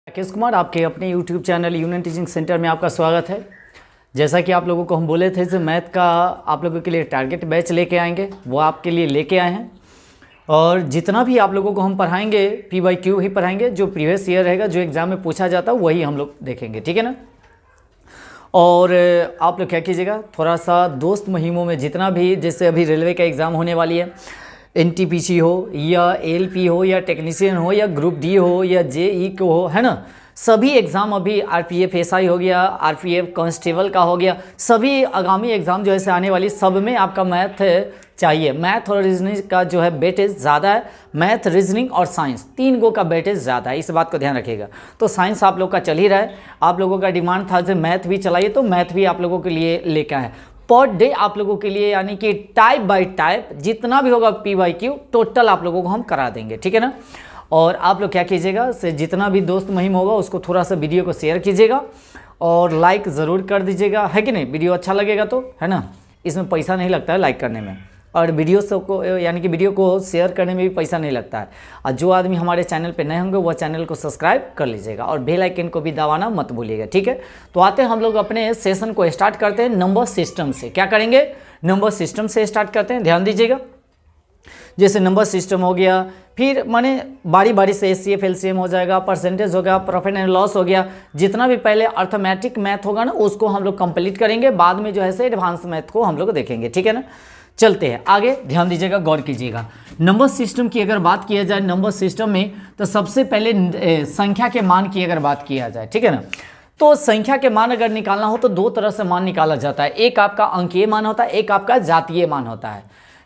राकेश कुमार आपके अपने YouTube channel union teaching centre में आपका स्वागत है। जैसा कि आप लोगों को हम बोले थे कि मैथ का आप लोगों के लिए टारगेट बैच लेके आएंगे, वो आपके लिए लेके आए हैं। और जितना भी आप लोगों को हम पढ़ाएंगे PYQ ही पढ़ाएंगे, जो प्रीवियस ईयर रहेगा, जो एग्ज़ाम में पूछा जाता है वही हम लोग देखेंगे, ठीक है ना। और आप लोग क्या कीजिएगा, थोड़ा सा दोस्त मुहिमों में जितना भी, जैसे अभी रेलवे का एग्ज़ाम होने वाली है, NTPC हो या ALP हो या टेक्नीशियन हो या ग्रुप D हो या JE को हो, है ना, सभी एग्ज़ाम अभी RPF SI हो गया, RPF कांस्टेबल का हो गया, सभी आगामी एग्ज़ाम जो ऐसे आने वाली, सब में आपका मैथ चाहिए। मैथ और रीजनिंग का जो है वेटेज ज़्यादा है, मैथ रीजनिंग और साइंस तीन गो का वेटेज ज़्यादा है, इस बात को ध्यान रखिएगा। तो साइंस आप लोग का चल ही रहा है, आप लोगों का डिमांड था जो मैथ भी चलाइए, तो मैथ भी आप लोगों के लिए लेकर आए पर डे आप लोगों के लिए, यानी कि टाइप बाय टाइप जितना भी होगा PYQ टोटल आप लोगों को हम करा देंगे, ठीक है ना। और आप लोग क्या कीजिएगा, से जितना भी दोस्त मुहिम होगा उसको थोड़ा सा वीडियो को शेयर कीजिएगा और लाइक ज़रूर कर दीजिएगा, है कि नहीं। वीडियो अच्छा लगेगा तो, है ना, इसमें पैसा नहीं लगता है लाइक करने में, और वीडियो को यानी कि वीडियो को शेयर करने में भी पैसा नहीं लगता है। और जो आदमी हमारे चैनल पे नए होंगे वह चैनल को सब्सक्राइब कर लीजिएगा और बेल आइकन को भी दबाना मत भूलिएगा, ठीक है। तो आते हैं हम लोग अपने सेशन को स्टार्ट करते हैं नंबर सिस्टम से। क्या करेंगे, नंबर सिस्टम से स्टार्ट करते हैं, ध्यान दीजिएगा। जैसे नंबर सिस्टम हो गया, फिर माने बारी बारी से HCF LCM हो जाएगा, परसेंटेज हो गया, प्रॉफिट एंड लॉस हो गया, जितना भी पहले अर्थमेटिक मैथ होगा ना उसको हम लोग कंप्लीट करेंगे, बाद में जो है से एडवांस मैथ को हम लोग देखेंगे, ठीक है ना। चलते हैं आगे, ध्यान दीजिएगा, गौर कीजिएगा। नंबर सिस्टम की अगर बात किया जाए नंबर सिस्टम में, तो सबसे पहले संख्या के मान की अगर बात किया जाए, ठीक है ना, तो संख्या के मान अगर निकालना हो तो दो तरह से मान निकाला जाता है। एक आपका अंकीय मान होता है, एक आपका जातीय मान होता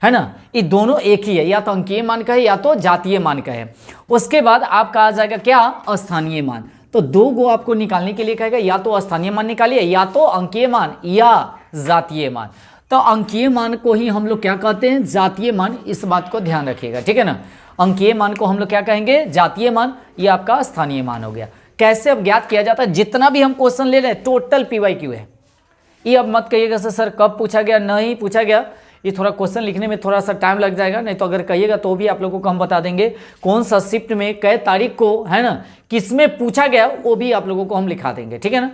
है ना। ये दोनों एक ही है, या तो अंकीय मान का है या तो जातीय मान का है। उसके बाद आपका आ जाएगा क्या, अस्थानीय मान। तो दो गो आपको निकालने के लिए कहेगा, या तो अस्थानीय मान निकालिए या तो अंकीय मान या जातीय मान। तो अंकीय मान को ही हम लोग क्या कहते हैं, जातीय मान, इस बात को ध्यान रखिएगा, ठीक है ना। अंकीय मान को हम लोग क्या कहेंगे, जातीय मान, ये आपका स्थानीय मान हो गया। कैसे अब ज्ञात किया जाता है, जितना भी हम क्वेश्चन ले रहे हैं टोटल PYQ है। ये अब मत कहिएगा सर कब पूछा गया, नहीं पूछा गया, ये थोड़ा क्वेश्चन लिखने में थोड़ा सा टाइम लग जाएगा, नहीं तो अगर कहिएगा तो भी आप लोगों को हम बता देंगे कौन सा शिफ्ट में कै तारीख को, है ना, किसमें पूछा गया, वो भी आप लोगों को हम लिखा देंगे, ठीक है ना।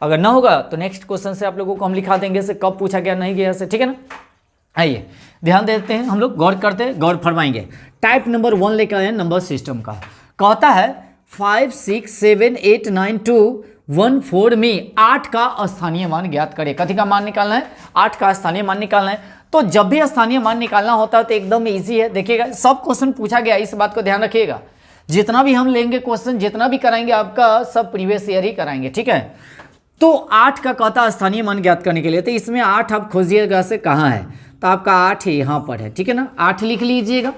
अगर ना होगा तो नेक्स्ट क्वेश्चन से आप लोगों को हम लिखा देंगे से कब पूछा गया, नहीं गया से, ठीक है ना। आइए ध्यान देते हैं, हम लोग गौर करते हैं, गौर फरमाएंगे। टाइप नंबर 1 लेकर आए नंबर सिस्टम का, कहता है 5 6 7 8 9 2 1 4 में 8 का स्थानीय मान ज्ञात करें। कथी का मान निकालना है, 8 का स्थानीय मान निकालना है। तो जब भी स्थानीय मान निकालना होता है तो एकदम इजी है, देखिएगा सब क्वेश्चन पूछा गया, इस बात को ध्यान रखिएगा। जितना भी हम लेंगे क्वेश्चन, जितना भी कराएंगे आपका सब प्रीवियस ईयर ही कराएंगे, ठीक है। तो 8 का कहता स्थानीय मान ज्ञात करने के लिए, तो इसमें 8 आप खोजिएगा से कहाँ है, तो आपका 8 यहाँ पर है, ठीक है ना। 8 लिख लीजिएगा,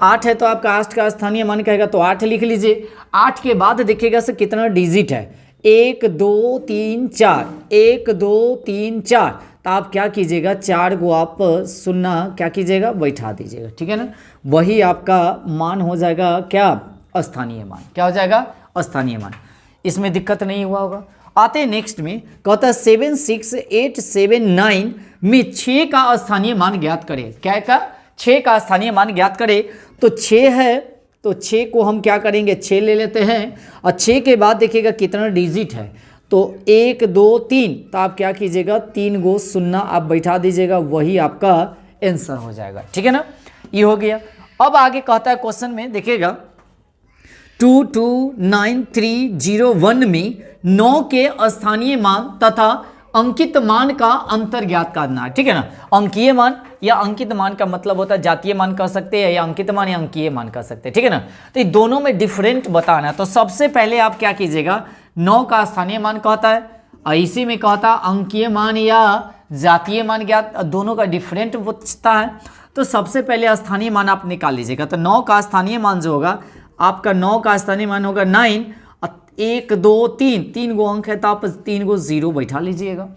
8 है तो आपका 8 का स्थानीय मान कहेगा तो 8 लिख लीजिए। 8 के बाद देखिएगा से कितना डिजिट है, 1 2 3 4, 1 2 3 4, तो आप क्या कीजिएगा, 4 को आप सुनना क्या कीजिएगा, बैठा दीजिएगा, ठीक है ना। वही आपका मान हो जाएगा क्या, स्थानीय मान। क्या हो जाएगा, स्थानीय मान। इसमें दिक्कत नहीं हुआ होगा। आते हैं नेक्स्ट में, कहता है 7 6 8 7 9 में 6 का स्थानीय मान ज्ञात करें। क्या का, 6 का स्थानीय मान ज्ञात करें। तो 6 है तो 6 को हम क्या करेंगे, 6 ले लेते हैं, और 6 के बाद देखिएगा कितना डिजिट है, तो 1 2 3, तो आप क्या कीजिएगा, 3 गो सुन्ना आप बैठा दीजिएगा, वही आपका आंसर हो जाएगा, ठीक है ना। ये हो गया। अब आगे कहता है क्वेश्चन में देखिएगा 2 2 9 3 0 1 में 9 के स्थानीय मान तथा अंकित मान का अंतर ज्ञात करना है, ठीक है ना। अंकीय मान या अंकित मान का मतलब होता है जातीय मान कह सकते हैं, या अंकित मान या अंकीय मान कह सकते हैं, ठीक है ना। तो ये दोनों में डिफरेंट बताना है। तो सबसे पहले आप क्या कीजिएगा, 9 का स्थानीय मान कहता है और इसी में कहता अंकीय मान या जातीय मान ज्ञात, दोनों का डिफरेंट पूछता है। तो सबसे पहले स्थानीय मान आप निकाल लीजिएगा। तो 9 का स्थानीय मान जो होगा आपका, 9 का स्थानीय मान होगा 9, 1 2 3, 3 गो अंक है तो आप 3 गो 0 बैठा लीजिएगा।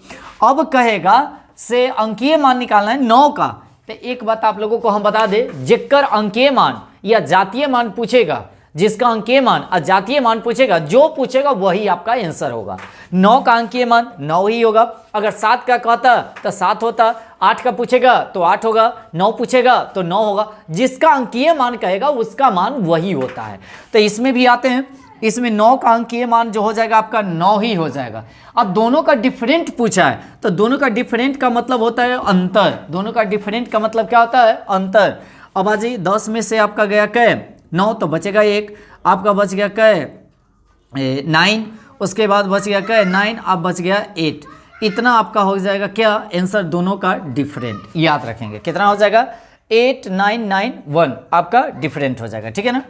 अब कहेगा से अंकीय मान निकालना है 9 का। तो एक बात आप लोगों को हम बता दें, जेकर अंकीय मान या जातीय मान पूछेगा, जिसका अंकीय मान और जातीय मान पूछेगा, जो पूछेगा वही आपका आंसर होगा। 9 का अंकीय मान 9 ही होगा। अगर 7 का कहता तो 7 होता, 8 का पूछेगा तो 8 होगा, 9 पूछेगा तो 9 होगा। जिसका अंकीय मान कहेगा उसका मान वही होता है। तो इसमें भी आते हैं इसमें 9 का अंकीय मान जो हो जाएगा आपका 9 ही हो जाएगा। अब दोनों का डिफरेंट पूछा है, तो दोनों का डिफरेंट का मतलब होता है अंतर। दोनों का डिफरेंट का मतलब क्या होता है? अंतर। अब आ जाइए 10 में से आपका गया कै 9, तो बचेगा 1, आपका बच गया कै 9, उसके बाद बच गया कै 9, अब बच गया 8। इतना आपका हो जाएगा क्या आंसर, दोनों का डिफरेंट। याद रखेंगे कितना हो जाएगा, 8991 आपका डिफरेंट हो जाएगा, ठीक है ना।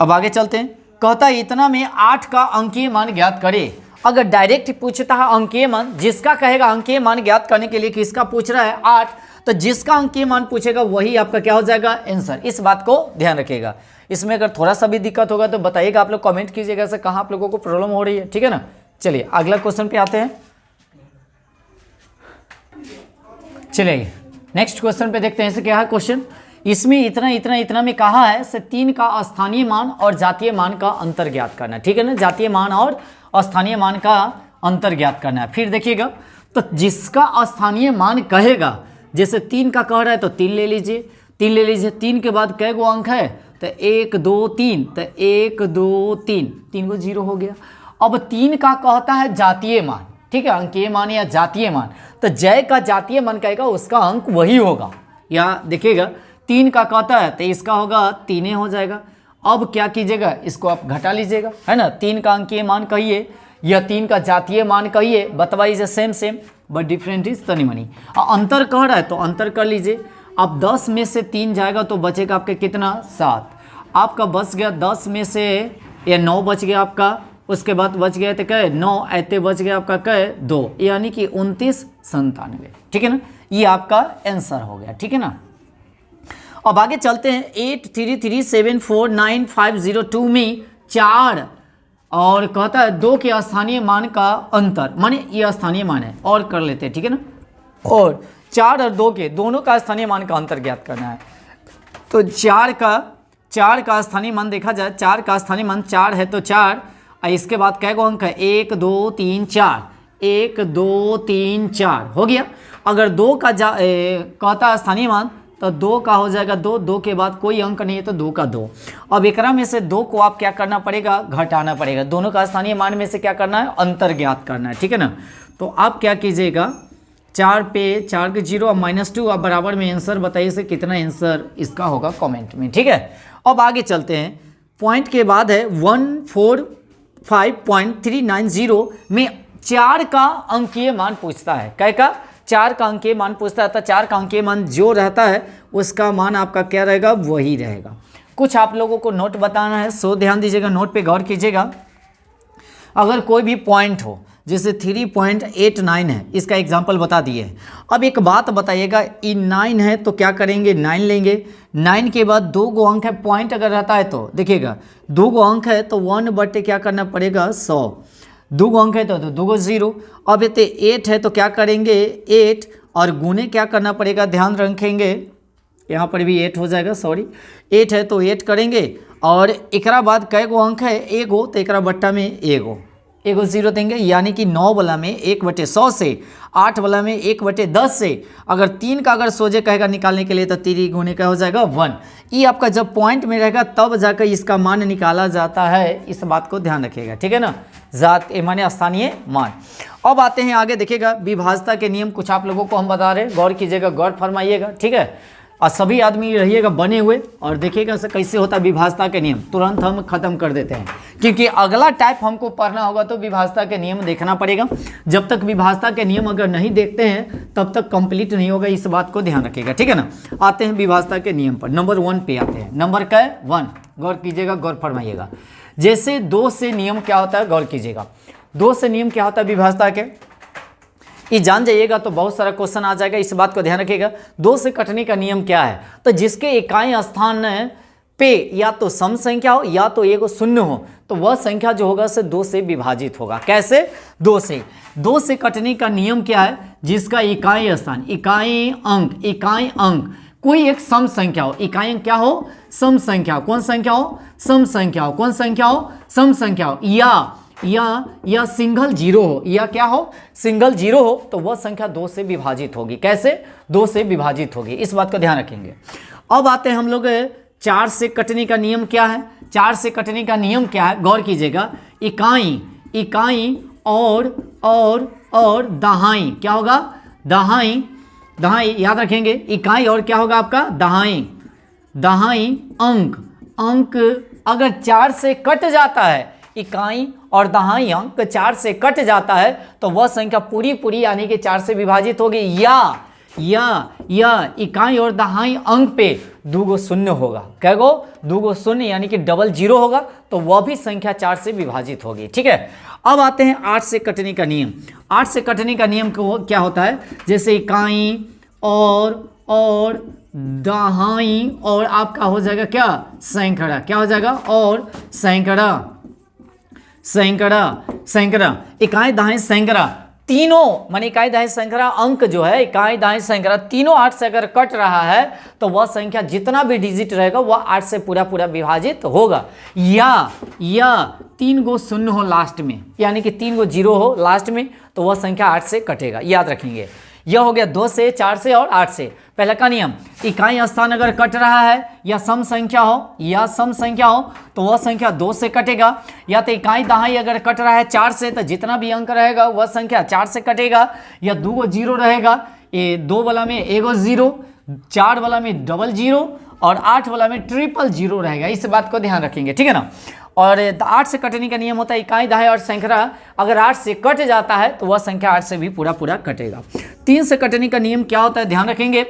अब आगे चलते हैं, कहता है इतना में 8 का अंकीय मान ज्ञात करे। अगर डायरेक्ट पूछता है अंकीय मान, जिसका कहेगा अंकीय मान ज्ञात करने के लिए किसका पूछ रहा है 8, तो जिसका अंकीय मान पूछेगा वही आपका क्या हो जाएगा आंसर। इस बात को ध्यान रखिएगा। इसमें अगर थोड़ा सा भी दिक्कत होगा तो बताइएगा, आप लोग कमेंट कीजिएगा ऐसे कहाँ आप लोगों को प्रॉब्लम हो रही है, ठीक है ना। चलिए अगला क्वेश्चन पे आते हैं। चलिए नेक्स्ट क्वेश्चन पे देखते हैं इसे क्या है क्वेश्चन। इसमें इतना इतना इतना में कहा है से 3 का स्थानीय मान और जातीय मान का अंतर ज्ञात करना है, ठीक है ना। जातीय मान और स्थानीय मान का अंतर ज्ञात करना है। फिर देखिएगा, तो जिसका स्थानीय मान कहेगा, जैसे 3 का कह रहा है तो 3 ले लीजिए, 3 ले लीजिए। 3 के बाद कै गो अंक है, तो 1 2 3, तो 1 2 3, 3 को 0 हो गया। अब 3 का कहता है जातीय मान, ठीक है, अंकीय मान या जातीय मान, तो जय का जातीय मान कहेगा उसका अंक वही होगा। या देखिएगा 3 का कहता है तो इसका होगा 3 हो जाएगा। अब क्या कीजिएगा, इसको आप घटा लीजिएगा, है ना। 3 का अंकीय मान कहिए या 3 का जातीय मान कहिए, बतवाइए same same, but different is तनी मनी। अंतर कह रहा है तो अंतर कर लीजिए। अब 10 में से 3 जाएगा तो बचेगा आपके कितना, 7। आपका बच गया 10 में से या 9 बच गया आपका, उसके बाद बच गया तो कै 9, ऐसे बच गया आपका कै 2, यानी कि 29 97, ठीक है ना। ये आपका आंसर हो गया, ठीक है ना। अब आगे चलते हैं। 83374952 में 4 और कहता है 2 के स्थानीय मान का अंतर, माने ये स्थानीय मान है, और कर लेते हैं, ठीक है ना। और 4 और 2 के दोनों का स्थानीय मान का अंतर ज्ञात करना है। तो 4 का स्थानीय मान देखा जाए, 4 का स्थानीय मान 4 है तो 4, इसके बाद कै गो अंक है, 1 2 3 4, 1 2 3 4 हो गया। अगर 2 का कहता है स्थानीय मान तो 2 का हो जाएगा 2, 2 के बाद कोई अंक नहीं है तो 2 का 2। अब एकरा में से 2 को आप क्या करना पड़ेगा, घटाना पड़ेगा। दोनों का स्थानीय मान में से क्या करना है, अंतर ज्ञात करना है, ठीक है ना। तो आप क्या कीजिएगा, 4 पे 4 के 0 और -2, आप बराबर में आंसर बताइए से कितना आंसर इसका होगा कमेंट में, ठीक है। अब आगे चलते हैं। पॉइंट के बाद है 145.390 में 4 का अंकीय मान पूछता है। कै का, 4 का अंकीय मान पूछता है। तो 4 का अंकीय मान जो रहता है उसका मान आपका क्या रहेगा, वही रहेगा। कुछ आप लोगों को नोट बताना है, सो ध्यान दीजिएगा, नोट पे गौर कीजिएगा। अगर कोई भी पॉइंट हो, जैसे 3.89 है, इसका एग्जाम्पल बता दिए। अब एक बात बताइएगा, ई 9 है तो क्या करेंगे, 9 लेंगे। 9 के बाद 2 गो अंक है, पॉइंट अगर रहता है तो देखिएगा 2 गो अंक है तो 1/, क्या करना पड़ेगा 100। 2 गो अंक है तो 2 गो 0। अब ये 8 है तो क्या करेंगे 8, और गुने क्या करना पड़ेगा, ध्यान रखेंगे यहाँ पर भी 8 हो जाएगा, सॉरी 8 है तो 8 करेंगे। और एकरा बाद कै गो अंक है, एगो, तो एकरा बट्टा में एगो 0 देंगे, यानी कि 9 वाला में 1/100 से, 8 वाला में 1/10 से। अगर 3 का अगर सोजे कहेगा निकालने के लिए तो 3 गुने का हो जाएगा 1। ये आपका जब पॉइंट में रहेगा तब जाकर इसका मान निकाला जाता है, इस बात को ध्यान रखिएगा, ठीक है ना। जात माने स्थानीय मान। अब आते हैं आगे, देखिएगा विभाज्यता के नियम कुछ आप लोगों को हम बता रहे हैं, गौर कीजिएगा, गौर फरमाइएगा, ठीक है। और सभी आदमी रहिएगा बने हुए और देखिएगा से कैसे होता है विभाज्यता के नियम। तुरंत हम खत्म कर देते हैं क्योंकि अगला टाइप हमको पढ़ना होगा तो विभाज्यता के नियम देखना पड़ेगा। जब तक विभाज्यता के नियम अगर नहीं देखते हैं तब तक कंप्लीट नहीं होगा, इस बात को ध्यान रखिएगा, ठीक है ना। आते हैं विभाज्यता के नियम पर, नंबर 1 पे आते हैं। नंबर क्या है 1, गौर कीजिएगा, गौर फरमाइएगा। जैसे 2 से नियम क्या होता है, गौर कीजिएगा। 2 से नियम क्या होता है विभाज्यता के, ये जान जाइएगा तो बहुत सारा क्वेश्चन आ जाएगा, इस बात को ध्यान रखिएगा। 2 से कटने का नियम क्या है, तो जिसके इकाई स्थान पे या तो सम संख्या हो या तो एगो शून्य हो तो वह संख्या जो होगा से 2 से विभाजित होगा। कैसे, 2 से कटने का नियम क्या है, जिसका इकाई स्थान, इकाई अंक कोई एक सम संख्या हो। इकाई अंक क्या हो, सम संख्या। कौन संख्या हो, सम संख्या हो। कौन संख्या हो, सम संख्या हो। या सिंगल जीरो हो, या क्या हो, सिंगल जीरो हो, तो वह संख्या 2 से विभाजित होगी। कैसे, 2 से विभाजित होगी, इस बात का ध्यान रखेंगे। अब आते हैं हम लोग 4 से कटने का नियम क्या है। 4 से कटने का नियम क्या है, गौर कीजिएगा। इकाई, इकाई और दहाई, क्या होगा, दहाई, दहाई याद रखेंगे, इकाई और क्या होगा आपका, दहाई, दहाई अंक, अंक अगर 4 से कट जाता है, इकाई और दहाई अंक 4 से कट जाता है तो वह संख्या पूरी पूरी यानी कि 4 से विभाजित होगी, या इकाई और दहाई अंक पे 2 गो शून्य होगा, क्या गो, 2 गो शून्य यानी कि डबल जीरो होगा, तो वह भी संख्या 4 से विभाजित होगी। ठीक है, अब आते हैं 8 से कटने का नियम। 8 से कटने का नियम क्या होता है, जैसे इकाई और दहाई और आपका हो जाएगा क्या, सैकड़ा, क्या हो जाएगा, और सैकड़ा, सैकड़ा, सैकड़ा, इकाई दहाई सैकड़ा, तीनों माने इकाई दहाई सैकड़ा अंक जो है, इकाई दहाई सैकड़ा तीनों 8 से अगर कट रहा है तो वह संख्या जितना भी डिजिट रहेगा वह 8 से पूरा पूरा विभाजित होगा, या 3 गो शून्य हो लास्ट में, यानी कि 3 गो जीरो हो लास्ट में, तो वह संख्या 8 से कटेगा, याद रखेंगे। यह हो गया 2 से, 4 से और 8 से। पहला का नियम, इकाई स्थान अगर कट रहा है या सम संख्या हो तो वह संख्या 2 से कटेगा, या तो इकाई दहाई अगर कट रहा है 4 से तो जितना भी अंक रहेगा वह संख्या 4 से कटेगा, या 2 गो जीरो रहेगा, ये 2 वाला में 1 गो जीरो, 4 वाला में डबल जीरो और 8 वाला में ट्रिपल जीरो रहेगा, इस बात को ध्यान रखेंगे। ठीक है ना। और 8 से कटने का नियम होता है, इकाई दहाई और सैकड़ा अगर 8 से कट जाता है तो वह संख्या 8 से भी पूरा पूरा कटेगा। 3 से कटने का नियम क्या होता है, ध्यान रखेंगे,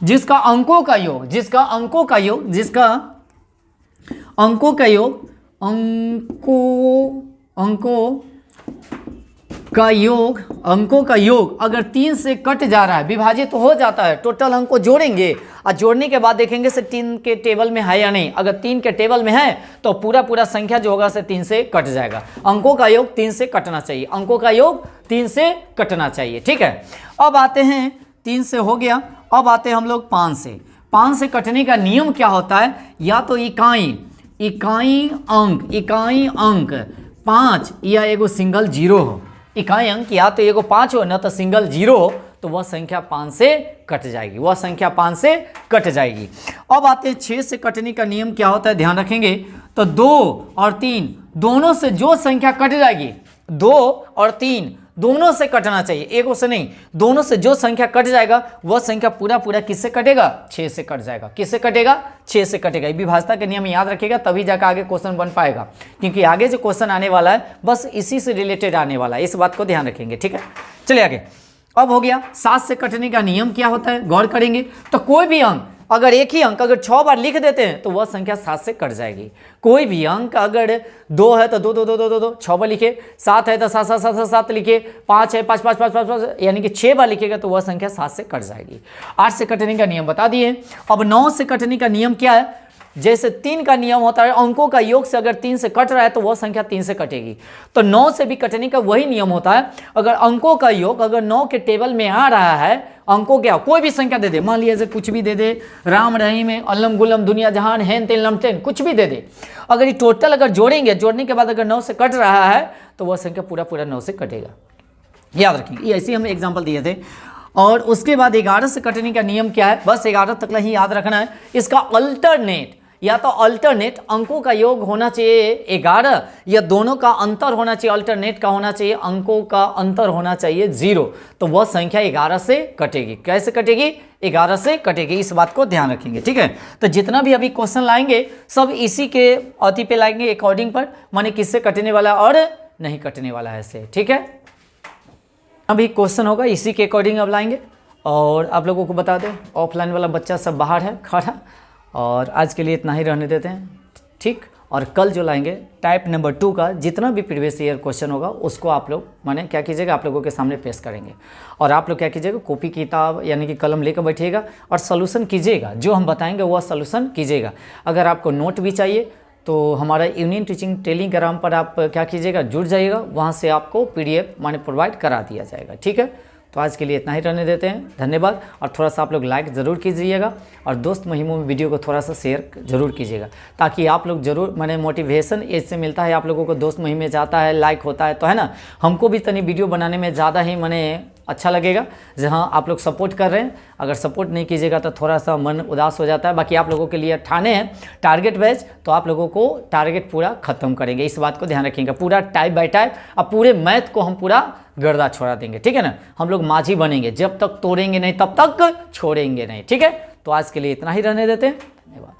जिसका अंकों का योग, जिसका अंकों का योग अगर 3 से कट जा रहा है, विभाजित हो जाता है, टोटल अंक को जोड़ेंगे और जोड़ने के बाद देखेंगे से 3 के टेबल में है या नहीं, अगर 3 के टेबल में है तो पूरा पूरा संख्या जो होगा से 3 से कट जाएगा। अंकों का योग 3 से कटना चाहिए, अंकों का योग 3 से कटना चाहिए। ठीक है, अब आते हैं 3 से हो गया, अब आते हैं हम लोग 5 से। 5 से कटने का नियम क्या होता है, या तो इकाई अंक 5 या एगो सिंगल जीरो हो, इकाई अंक या तो एगो 5 हो न तो सिंगल जीरो हो, तो वह संख्या 5 से कट जाएगी, वह संख्या 5 से कट जाएगी। अब आते हैं 6 से कटने का नियम क्या होता है, ध्यान रखेंगे, तो 2 और 3 दोनों से जो संख्या कट जाएगी, 2 और 3 दोनों से कटना चाहिए, एगो से नहीं, दोनों से जो संख्या कट जाएगा वह संख्या पूरा पूरा किससे कटेगा, 6 से कट जाएगा। किससे कटेगा, 6 से कटेगा। ये विभाजता के नियम याद रखिएगा, तभी जाकर आगे क्वेश्चन बन पाएगा, क्योंकि आगे जो क्वेश्चन आने वाला है बस इसी से रिलेटेड आने वाला है, इस बात को ध्यान रखेंगे। ठीक है, चलिए आगे। अब हो गया 7 से कटने का नियम क्या होता है, गौर करेंगे, तो कोई भी अंक अगर एक ही अंक अगर 6 बार लिख देते हैं तो वह संख्या 7 से कट जाएगी। कोई भी अंक अगर 2 है तो 2 2 2 2 2 2 6 बार लिखे, 7 है तो 7 7 7 7 लिखे, 5 है 5 5 5 5 5 यानी कि 6 बार लिखेगा तो वह संख्या 7 से कट जाएगी। 8 से कटने का नियम बता दिए। अब 9 से कटने का नियम क्या है, जैसे 3 का नियम होता है, अंकों का योग से अगर 3 से कट रहा है तो वह संख्या 3 से कटेगी, तो 9 से भी कटने का वही नियम होता है। अगर अंकों का योग अगर 9 के टेबल में आ रहा है, अंकों क्या कोई भी संख्या दे दे, मान लीजिए कुछ भी दे दे, राम रहीम अल्लम गुल्लम दुनिया जहान हैन तेन लमटेन कुछ भी दे दे, अगर ये टोटल अगर जोड़ेंगे, जोड़ने के बाद अगर 9 से कट रहा है तो वह संख्या पूरा पूरा 9 से कटेगा, याद रखेंगे। ये ऐसे हम एग्जाम्पल दिए थे। और उसके बाद 11 से कटने का नियम क्या है, बस 11 तक ही याद रखना है। इसका अल्टरनेट या तो अल्टरनेट अंकों का योग होना चाहिए 11, या दोनों का अंतर होना चाहिए, अल्टरनेट का होना चाहिए, अंकों का अंतर होना चाहिए 0, तो वह संख्या 11 से कटेगी। कैसे कटेगी, 11 से कटेगी, इस बात को ध्यान रखेंगे। ठीक है, तो जितना भी अभी क्वेश्चन लाएंगे सब इसी के अति पे लाएंगे, अकॉर्डिंग पर, माने किससे कटने वाला और नहीं कटने वाला है ऐसे। ठीक है, अभी क्वेश्चन होगा इसी के अकॉर्डिंग अब लाएंगे। और आप लोगों को बता दें, ऑफलाइन वाला बच्चा सब बाहर है खड़ा, और आज के लिए इतना ही रहने देते हैं। ठीक, और कल जो लाएंगे टाइप नंबर 2 का जितना भी प्रीवियस ईयर क्वेश्चन होगा उसको आप लोग माने क्या कीजिएगा, आप लोगों के सामने पेश करेंगे, और आप लोग क्या कीजिएगा, कॉपी किताब यानी कि कलम लेकर बैठिएगा और सॉल्यूशन कीजिएगा, जो हम बताएंगे वह सॉल्यूशन कीजिएगा। अगर आपको नोट भी चाहिए तो हमारा यूनियन टीचिंग टेलीग्राम पर आप क्या कीजिएगा, जुड़ जाइएगा, वहाँ से आपको PDF माने प्रोवाइड करा दिया जाएगा। ठीक है, तो आज के लिए इतना ही रहने देते हैं, धन्यवाद। और थोड़ा सा आप लोग लाइक ज़रूर कीजिएगा, और दोस्त महिमों में वीडियो को थोड़ा सा शेयर ज़रूर कीजिएगा, ताकि आप लोग ज़रूर माने मोटिवेशन इससे मिलता है, आप लोगों को दोस्त महिम में जाता है, लाइक होता है, तो है ना, हमको भी तनी वीडियो बनाने में ज़्यादा ही माने अच्छा लगेगा। जहाँ आप लोग सपोर्ट कर रहे हैं, अगर सपोर्ट नहीं कीजिएगा तो थोड़ा सा मन उदास हो जाता है। बाकी आप लोगों के लिए ठाने हैं टारगेट बैच, तो आप लोगों को टारगेट पूरा खत्म करेंगे, इस बात को ध्यान रखेंगे। पूरा टाइप बाय टाइप, अब पूरे मैथ को हम पूरा गर्दा छोड़ा देंगे, ठीक है ना। हम लोग माझी बनेंगे, जब तक तोड़ेंगे नहीं तब तक छोड़ेंगे नहीं, ठीक है। तो आज के लिए इतना ही रहने देते हैं, धन्यवाद।